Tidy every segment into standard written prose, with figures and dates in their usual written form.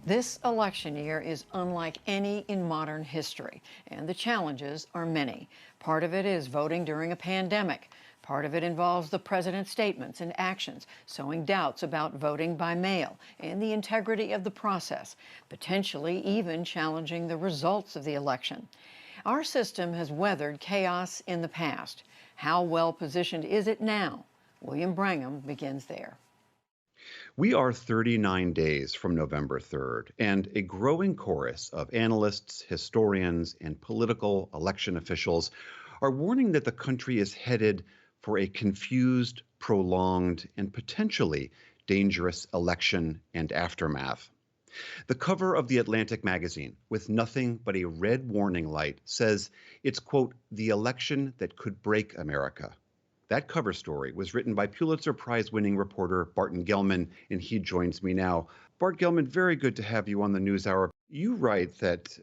This election year is unlike any in modern history, and the challenges are many. Part of it is voting during a pandemic. Part of it involves the president's statements and actions, sowing doubts about voting by mail and the integrity of the process, potentially even challenging the results of the election. Our system has weathered chaos in the past. How well positioned is it now? William Brangham begins there. We are 39 days from November 3rd, and a growing chorus of analysts, historians, and political election officials are warning that the country is headed for a confused, prolonged, and potentially dangerous election and aftermath. The cover of the Atlantic magazine, with nothing but a red warning light, says it's, quote, the election that could break America. That cover story was written by Pulitzer Prize-winning reporter Barton Gellman, and he joins me now. Bart Gellman, very good to have you on the NewsHour. You write that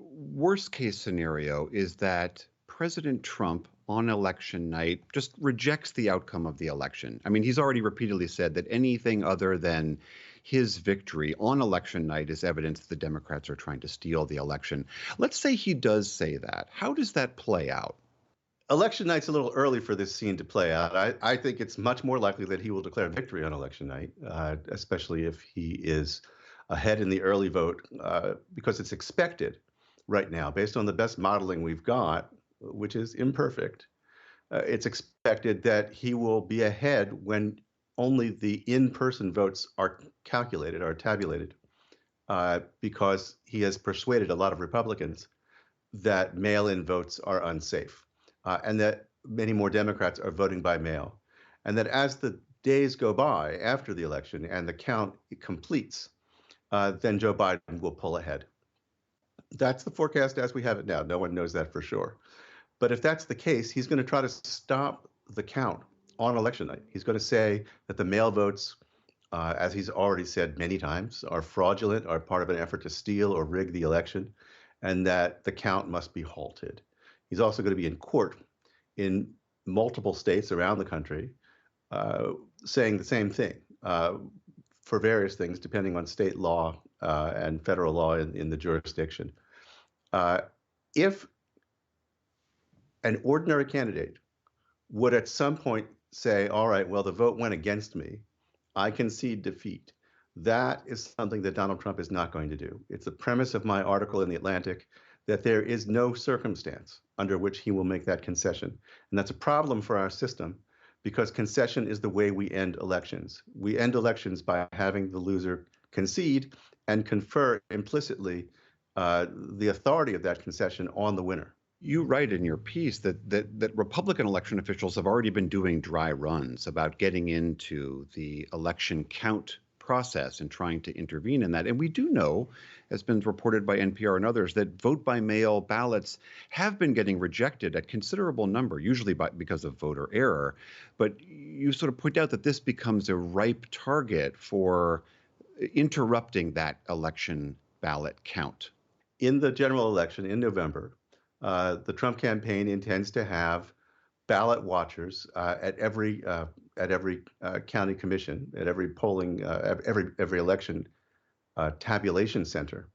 worst case scenario is that President Trump on election night just rejects the outcome of the election. I mean, he's already repeatedly said that anything other than his victory on election night is evidence that the Democrats are trying to steal the election. Let's say he does say that. How does that play out? Election night's a little early for this scene to play out. I think it's much more likely that he will declare victory on election night, especially if he is ahead in the early vote, because it's expected right now, based on the best modeling we've got, which is imperfect. It's expected that he will be ahead when only the in-person votes are calculated, are tabulated, because he has persuaded a lot of Republicans that mail-in votes are unsafe. And that many more Democrats are voting by mail. And that as the days go by after the election and the count completes, then Joe Biden will pull ahead. That's the forecast as we have it now. No one knows that for sure. But if that's the case, he's going to try to stop the count on election night. He's going to say that the mail votes, as he's already said many times, are fraudulent, are part of an effort to steal or rig the election, and that the count must be halted. He's also going to be in court in multiple states around the country, saying the same thing for various things, depending on state law and federal law in the jurisdiction. If an ordinary candidate would at some point say, all right, well, the vote went against me, I concede defeat. That is something that Donald Trump is not going to do. It's the premise of my article in The Atlantic that there is no circumstance under which he will make that concession. And that's a problem for our system because concession is the way we end elections. We end elections by having the loser concede and confer implicitly the authority of that concession on the winner. You write in your piece that Republican election officials have already been doing dry runs about getting into the election count process and trying to intervene in that. And we do know, has been reported by NPR and others, that vote-by-mail ballots have been getting rejected at considerable number, usually because of voter error. But you sort of point out that this becomes a ripe target for interrupting that election ballot count. In the general election in November, the Trump campaign intends to have ballot watchers at every county commission, at every polling, every election tabulation center,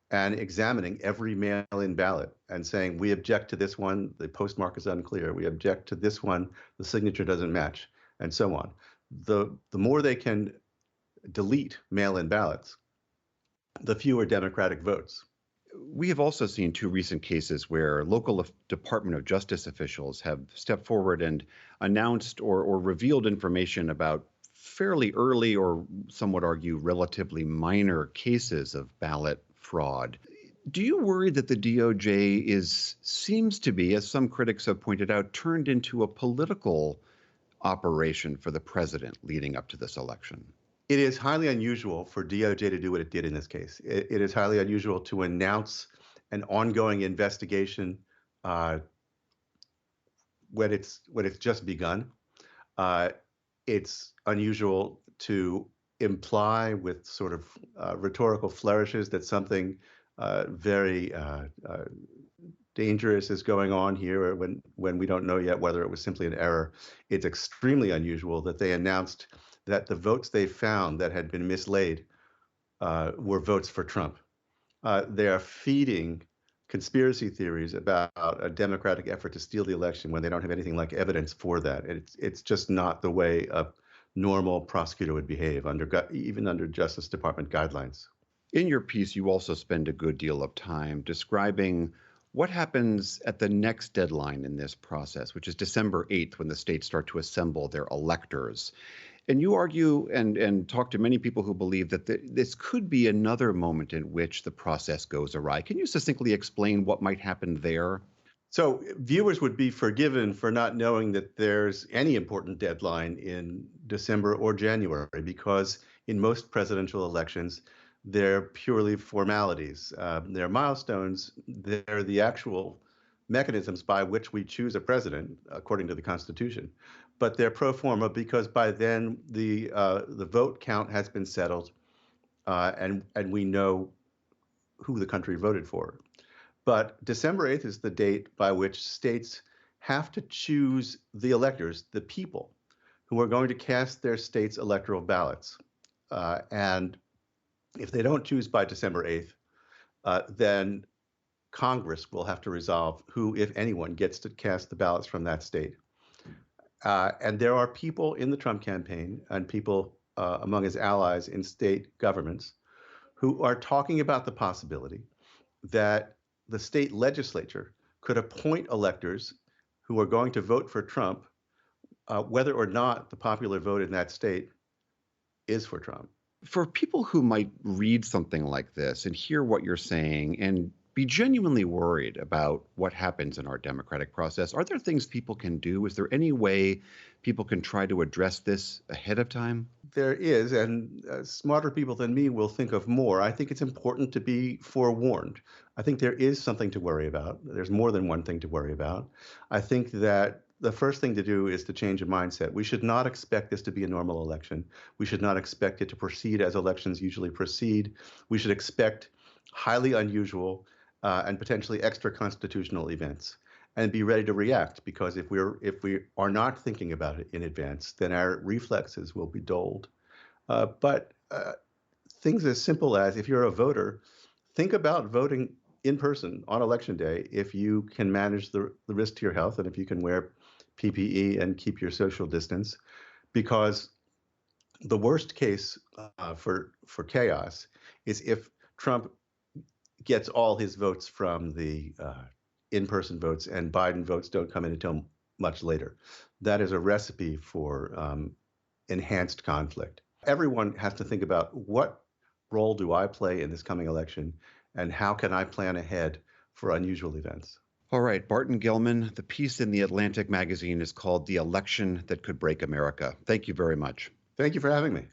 and examining every mail-in ballot and saying, we object to this one, the postmark is unclear. We object to this one, the signature doesn't match, and so on. The more they can delete mail-in ballots, the fewer Democratic votes. We have also seen two recent cases where local Department of Justice officials have stepped forward and announced or revealed information about fairly early, or some would argue relatively minor, cases of ballot fraud. Do you worry that the DOJ seems to be, as some critics have pointed out, turned into a political operation for the president leading up to this election? It is highly unusual for DOJ to do what it did in this case. It is highly unusual to announce an ongoing investigation when it's just begun. It's unusual to imply with sort of rhetorical flourishes that something very dangerous is going on here when we don't know yet whether it was simply an error. It's extremely unusual that they announced that the votes they found that had been mislaid were votes for Trump. They are feeding conspiracy theories about a Democratic effort to steal the election when they don't have anything like evidence for that. It's just not the way a normal prosecutor would behave even under Justice Department guidelines. In your piece, you also spend a good deal of time describing what happens at the next deadline in this process, which is December 8th, when the states start to assemble their electors. And you argue and talk to many people who believe that this could be another moment in which the process goes awry. Can you succinctly explain what might happen there? So viewers would be forgiven for not knowing that there's any important deadline in December or January, because in most presidential elections, they're purely formalities. They're milestones. They're the actual mechanisms by which we choose a president, according to the Constitution. But they're pro forma because by then the vote count has been settled, and we know who the country voted for. But December 8th is the date by which states have to choose the electors, the people who are going to cast their state's electoral ballots. And if they don't choose by December 8th, then Congress will have to resolve who, if anyone, gets to cast the ballots from that state. And there are people in the Trump campaign and people among his allies in state governments who are talking about the possibility that the state legislature could appoint electors who are going to vote for Trump, whether or not the popular vote in that state is for Trump. For people who might read something like this and hear what you're saying and be genuinely worried about what happens in our democratic process, are there things people can do? Is there any way people can try to address this ahead of time? There is, and smarter people than me will think of more. I think it's important to be forewarned. I think there is something to worry about. There's more than one thing to worry about. I think that the first thing to do is to change a mindset. We should not expect this to be a normal election. We should not expect it to proceed as elections usually proceed. We should expect highly unusual and potentially extra constitutional events, and be ready to react, because if we are not thinking about it in advance, then our reflexes will be dulled. But things as simple as, if you're a voter, think about voting in person on election day if you can manage the risk to your health and if you can wear PPE and keep your social distance, because the worst case for chaos is if Trump gets all his votes from the in-person votes and Biden votes don't come in until much later. That is a recipe for enhanced conflict. Everyone has to think about, what role do I play in this coming election, and how can I plan ahead for unusual events? All right, Barton Gellman, the piece in The Atlantic magazine is called "The Election That Could Break America." Thank you very much. Thank you for having me.